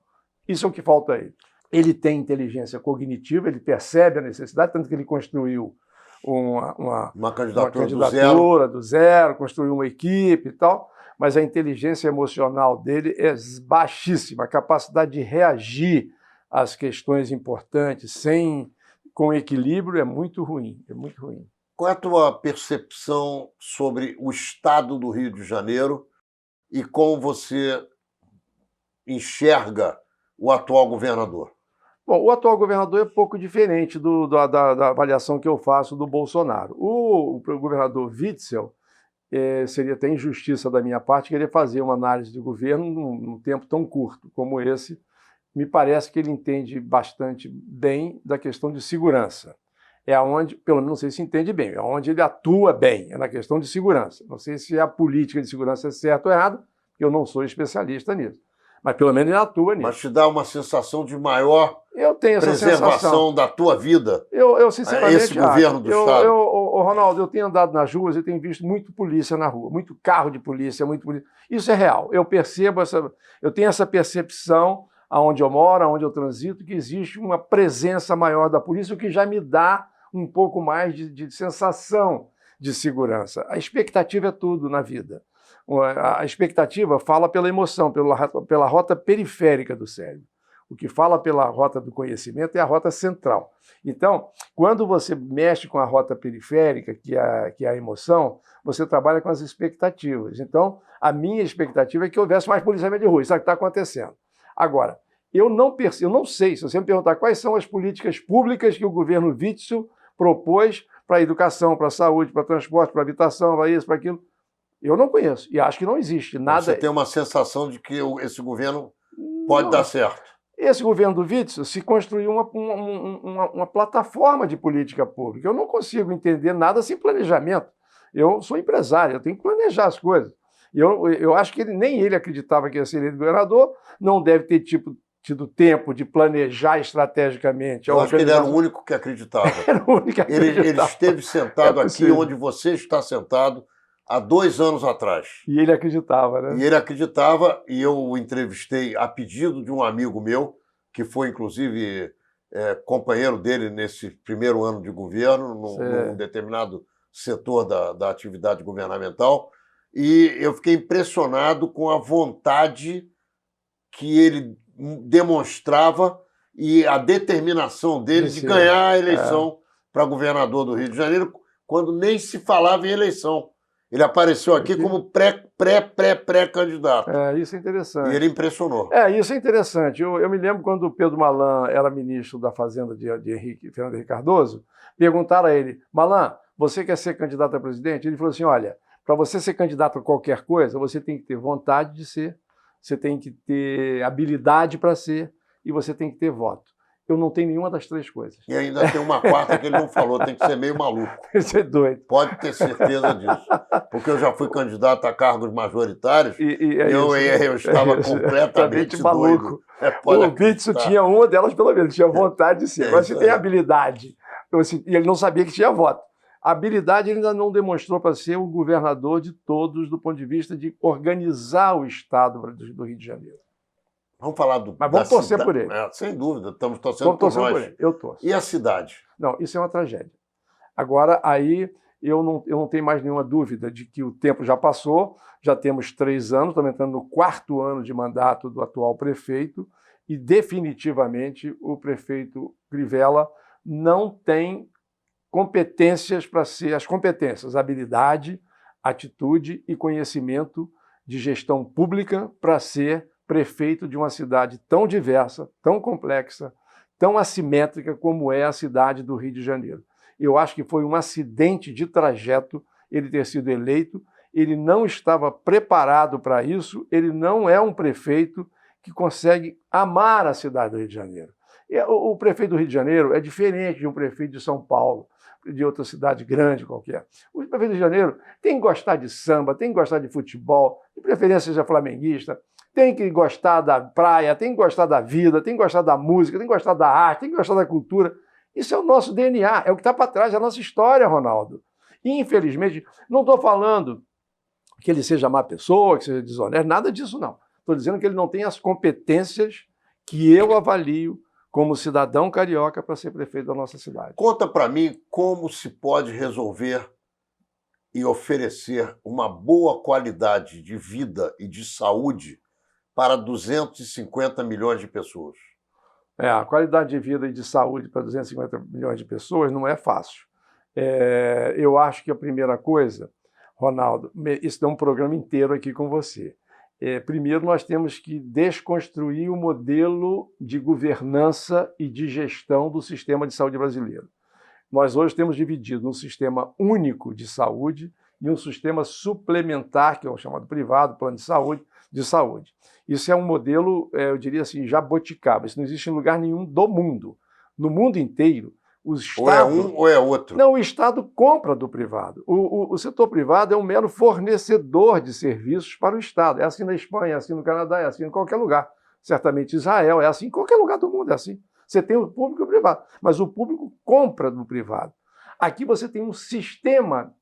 Isso é o que falta a ele. Ele tem inteligência cognitiva, ele percebe a necessidade, tanto que ele construiu uma candidatura do zero, construiu uma equipe e tal, mas a inteligência emocional dele é baixíssima, a capacidade de reagir às questões importantes com equilíbrio é muito ruim, é muito ruim. Qual é a tua percepção sobre o estado do Rio de Janeiro e como você enxerga o atual governador? Bom, o atual governador é pouco diferente da avaliação que eu faço do Bolsonaro. O governador Witzel, seria até injustiça da minha parte querer fazer uma análise de governo num tempo tão curto como esse. Me parece que ele entende bastante bem da questão de segurança. É onde, pelo menos não sei se entende bem, é onde ele atua bem, é na questão de segurança. Não sei se a política de segurança é certa ou errada, eu não sou especialista nisso. Mas pelo menos ele atua nisso. Mas te dá uma sensação de maior preservação da tua vida? Eu sinceramente esse governo do Estado? Ronaldo, eu tenho andado nas ruas e tenho visto muito polícia na rua, muito carro de polícia, muito polícia. Isso é real. Eu percebo eu tenho essa percepção aonde eu moro, aonde eu transito, que existe uma presença maior da polícia, o que já me dá um pouco mais de sensação de segurança. A expectativa é tudo na vida. A expectativa fala pela emoção, pela rota periférica do cérebro. O que fala pela rota do conhecimento é a rota central. Então, quando você mexe com a rota periférica, que é a emoção, você trabalha com as expectativas. Então, a minha expectativa é que houvesse mais policiamento de rua. Isso é o que está acontecendo. Agora, eu não sei, se você me perguntar quais são as políticas públicas que o governo Witzel propôs para a educação, para a saúde, para transporte, para habitação, para isso, para aquilo, eu não conheço e acho que não existe nada. Você tem uma sensação de que esse governo pode dar certo? Esse governo do Witzel se construiu uma plataforma de política pública. Eu não consigo entender nada sem planejamento. Eu sou empresário, eu tenho que planejar as coisas. Eu acho que nem ele acreditava que ia ser eleito governador, não deve ter tido tempo de planejar estrategicamente. Eu acho que ele era o único que acreditava. Era o único que acreditava. Ele esteve sentado aqui onde você está sentado há 2 anos atrás. E ele acreditava, né? E ele acreditava, e eu o entrevistei a pedido de um amigo meu, que foi, inclusive, companheiro dele nesse primeiro ano de governo, num determinado setor da atividade governamental, e eu fiquei impressionado com a vontade que ele demonstrava e a determinação dele de ganhar a eleição para governador do Rio de Janeiro, quando nem se falava em eleição. Ele apareceu aqui como pré-candidato. Isso é interessante. E ele impressionou. Isso é interessante. Eu me lembro quando o Pedro Malan era ministro da Fazenda de Fernando Henrique Cardoso, perguntaram a ele: Malan, você quer ser candidato a presidente? Ele falou assim: olha, para você ser candidato a qualquer coisa, você tem que ter vontade de ser, você tem que ter habilidade para ser e você tem que ter voto. Eu não tenho nenhuma das três coisas. E ainda tem uma quarta que ele não falou, tem que ser meio maluco. Isso é doido. Pode ter certeza disso. Porque eu já fui candidato a cargos majoritários e eu estava completamente maluco. O Witzel tinha uma delas, pelo menos, tinha vontade de ser. Mas você tem habilidade. E ele não sabia que tinha voto. A habilidade ele ainda não demonstrou para ser o governador de todos, do ponto de vista de organizar o Estado do Rio de Janeiro. Vamos falar do... Mas vamos torcer por ele. Sem dúvida, estamos torcendo por nós. Por ele. Eu torço. E a cidade? Não, isso é uma tragédia. Agora, aí, eu não tenho mais nenhuma dúvida de que o tempo já passou, já temos 3 anos, estamos entrando no 4º ano de mandato do atual prefeito, e definitivamente o prefeito Crivella não tem competências para ser... As competências, habilidade, atitude e conhecimento de gestão pública para ser prefeito de uma cidade tão diversa, tão complexa, tão assimétrica como é a cidade do Rio de Janeiro. Eu acho que foi um acidente de trajeto ele ter sido eleito, ele não estava preparado para isso, ele não é um prefeito que consegue amar a cidade do Rio de Janeiro. O prefeito do Rio de Janeiro é diferente de um prefeito de São Paulo, de outra cidade grande qualquer. O prefeito do Rio de Janeiro tem que gostar de samba, tem que gostar de futebol, de preferência seja flamenguista, tem que gostar da praia, tem que gostar da vida, tem que gostar da música, tem que gostar da arte, tem que gostar da cultura. Isso é o nosso DNA, é o que está para trás da nossa história, Ronaldo. E, infelizmente, não estou falando que ele seja má pessoa, que seja desonesto, nada disso não. Estou dizendo que ele não tem as competências que eu avalio como cidadão carioca para ser prefeito da nossa cidade. Conta para mim como se pode resolver e oferecer uma boa qualidade de vida e de saúde para 250 milhões de pessoas. A qualidade de vida e de saúde para 250 milhões de pessoas não é fácil. Eu acho que a primeira coisa, Ronaldo, isso dá um programa inteiro aqui com você. Primeiro, nós temos que desconstruir o modelo de governança e de gestão do sistema de saúde brasileiro. Nós hoje temos dividido um sistema único de saúde e um sistema suplementar, que é o chamado privado, plano de saúde. Isso é um modelo, eu diria assim, jaboticaba. Isso não existe em lugar nenhum do mundo. No mundo inteiro, o Estado... Ou é um ou é outro. Não, o Estado compra do privado. O setor privado é um mero fornecedor de serviços para o Estado. É assim na Espanha, é assim no Canadá, é assim em qualquer lugar. Certamente Israel, é assim em qualquer lugar do mundo, é assim. Você tem o público e o privado, mas o público compra do privado. Aqui você tem um sistema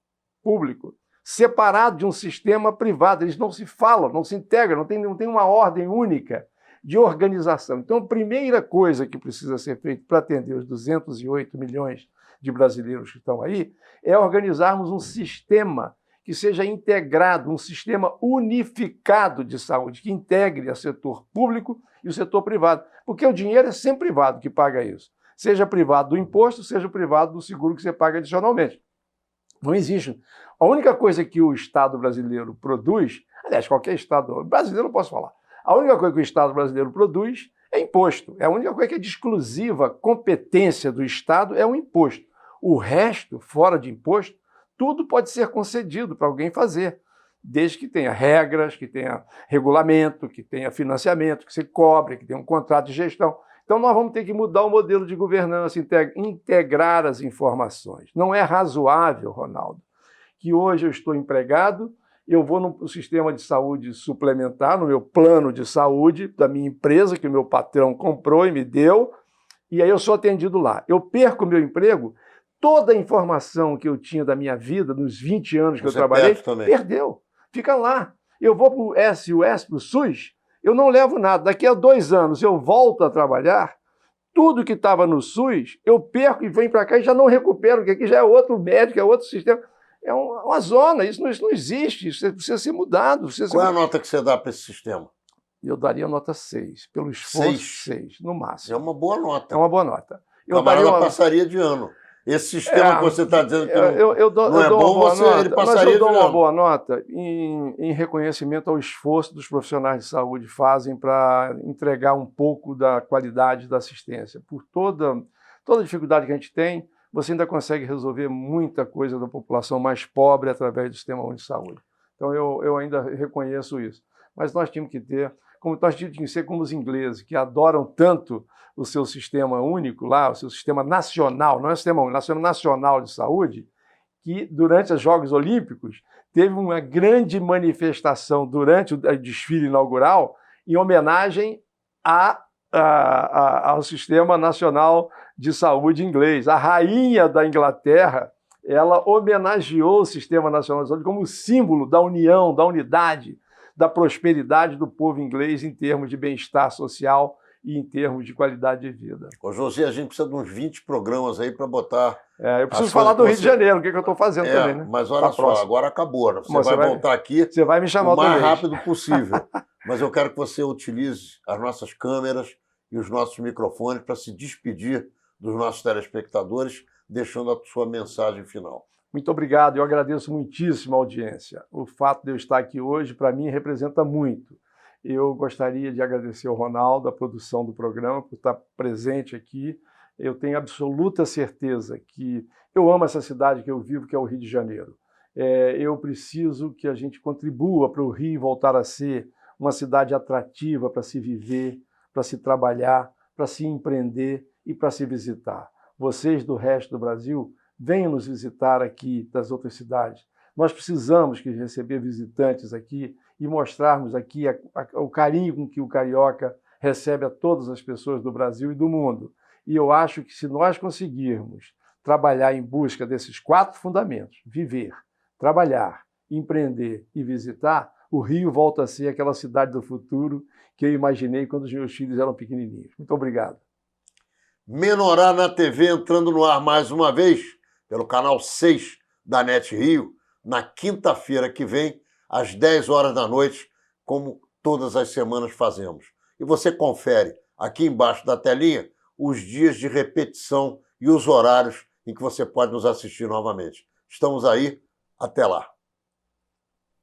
público separado de um sistema privado. Eles não se falam, não se integram, não tem uma ordem única de organização. Então, a primeira coisa que precisa ser feita para atender os 208 milhões de brasileiros que estão aí é organizarmos um sistema que seja integrado, um sistema unificado de saúde, que integre o setor público e o setor privado. Porque o dinheiro é sempre privado que paga isso. Seja privado do imposto, seja privado do seguro que você paga adicionalmente. Não existe. A única coisa que o Estado brasileiro produz, aliás, qualquer Estado brasileiro eu posso falar, a única coisa que o Estado brasileiro produz é imposto. É a única coisa que é de exclusiva competência do Estado é o imposto. O resto, fora de imposto, tudo pode ser concedido para alguém fazer, desde que tenha regras, que tenha regulamento, que tenha financiamento, que se cobre, que tenha um contrato de gestão. Então, nós vamos ter que mudar o modelo de governança, integrar as informações. Não é razoável, Ronaldo, que hoje eu estou empregado, eu vou no sistema de saúde suplementar, no meu plano de saúde da minha empresa, que o meu patrão comprou e me deu, e aí eu sou atendido lá. Eu perco o meu emprego, toda a informação que eu tinha da minha vida, nos 20 anos que eu trabalhei, perdeu. Fica lá. Eu vou para o SUS, para o SUS, eu não levo nada. Daqui a 2 anos eu volto a trabalhar, tudo que estava no SUS, eu perco e venho para cá e já não recupero, porque aqui já é outro médico, é outro sistema. É uma zona, isso não existe, isso precisa ser mudado. Qual é a nota que você dá para esse sistema? Eu daria nota 6, pelo esforço 6, no máximo. É uma boa nota. É uma boa nota. O camarada passaria de ano. Esse sistema que você está dizendo que não é bom, ele passaria de ano. Mas eu dou uma boa nota em reconhecimento ao esforço dos profissionais de saúde fazem para entregar um pouco da qualidade da assistência. Por toda a dificuldade que a gente tem, você ainda consegue resolver muita coisa da população mais pobre através do Sistema Único de Saúde. Então, eu ainda reconheço isso. Mas nós tínhamos que ter, nós tínhamos que ser como os ingleses, que adoram tanto o seu sistema único lá, o seu sistema nacional, não é sistema único, é o sistema nacional de saúde, que durante os Jogos Olímpicos teve uma grande manifestação durante o desfile inaugural em homenagem ao Sistema Nacional de Saúde inglês. A rainha da Inglaterra, ela homenageou o Sistema Nacional de Saúde como símbolo da união, da unidade, da prosperidade do povo inglês em termos de bem-estar social e em termos de qualidade de vida. Ô, José, a gente precisa de uns 20 programas aí para botar... eu preciso falar do Rio de Janeiro, o que eu estou fazendo também, né? Mas olha só, agora acabou. Você vai voltar aqui você vai me chamar o mais rápido possível. Mas eu quero que você utilize as nossas câmeras e os nossos microfones para se despedir dos nossos telespectadores, deixando a sua mensagem final. Muito obrigado, eu agradeço muitíssimo a audiência. O fato de eu estar aqui hoje, para mim, representa muito. Eu gostaria de agradecer ao Ronaldo, a produção do programa, por estar presente aqui. Eu tenho absoluta certeza que eu amo essa cidade que eu vivo, que é o Rio de Janeiro. Eu preciso que a gente contribua para o Rio voltar a ser uma cidade atrativa para se viver, para se trabalhar, para se empreender e para se visitar. Vocês do resto do Brasil, venham nos visitar aqui das outras cidades. Nós precisamos receber visitantes aqui e mostrarmos aqui o carinho com que o carioca recebe a todas as pessoas do Brasil e do mundo. E eu acho que se nós conseguirmos trabalhar em busca desses 4 fundamentos, viver, trabalhar, empreender e visitar, o Rio volta a ser aquela cidade do futuro que eu imaginei quando os meus filhos eram pequenininhos. Muito obrigado. Menorá na TV entrando no ar mais uma vez, pelo canal 6 da NET Rio, na quinta-feira que vem, às 10 horas da noite, como todas as semanas fazemos. E você confere aqui embaixo da telinha os dias de repetição e os horários em que você pode nos assistir novamente. Estamos aí, até lá.